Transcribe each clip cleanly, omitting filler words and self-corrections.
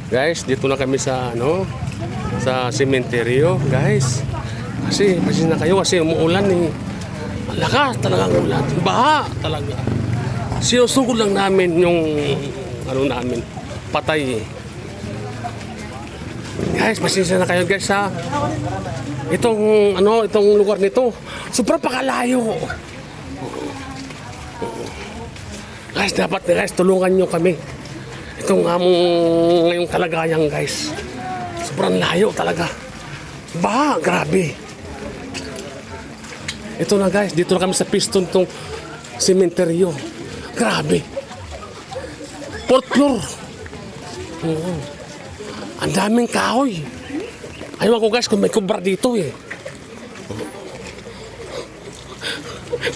Guys, dito na kami sa sa sementeryo, guys. Kasi na kayo kasi umuulan eh. Ang lakas talagang ulan. Baha talaga. Sinusugod lang namin yung namin, patay eh. Guys, pasensya na kayo guys ha. Itong lugar nito, sobrang pakalayo. Guys, dapat guys, tulungan nyo kami. Itong ngayong kalagayan guys. Sobrang layo talaga. Grabe. Ito na guys, dito na kami sa piston tong sementeryo. Grabe. 4th floor. Ang daming kahoy. Ayaw ko guys kung may kubra dito eh.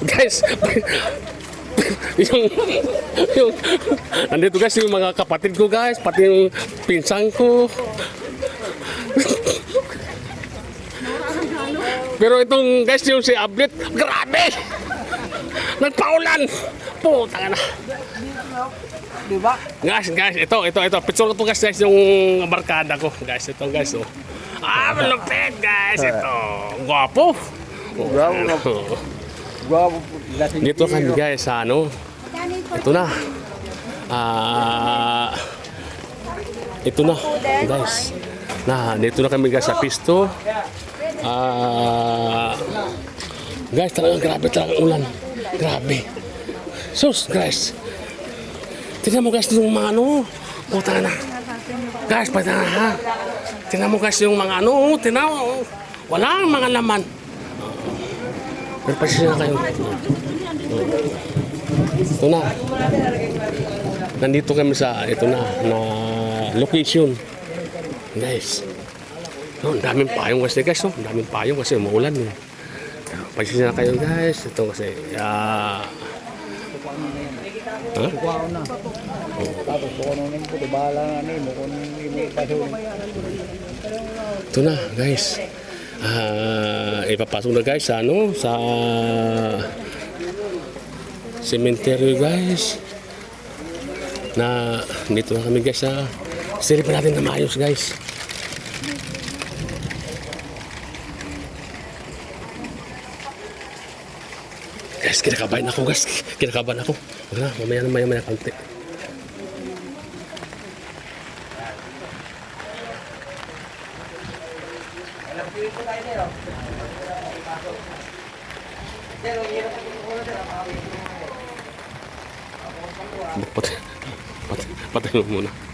Guys, yung nandito guys yung mga kapatid ko guys, pati yung pinsan ko. Pero itong guys yung si Ablet, grabe! Nagpaulan! Puta na. Diba? Guys, ito. Picture ko to guys yung barkada ko. Guys, ito guys oh. Malupit guys, ito. Guwapo. Guwapo. Dito kami guys sa ito na. Ito na guys. Dito na kami guys sa pisto. Guys, talagang grabe talagang ulan. Grabe. Sus, guys. Tingnan mo guys yung mga puta na. Guys, pata na ha. Tingnan mo guys yung mga tingnan mo. Walang mga laman. Pero pasensya na kayo. Ito na. Nandito kami sa na location. Guys. Ang daming payong kasi guys. Ang daming payong kasi umuulan eh. Pasensya na kayo guys. Ito kasi Kukuha na. Tapos kukunin ko, bahala na mo kung ipasunin. Ito na guys. Ipapasok na guys sa cemetery guys. Dito na kami guys sa silip natin na maayos guys. Guys, kinakabahan ako guys. Kinakabahan ako. Wala, mamaya konti. Patay mo muna.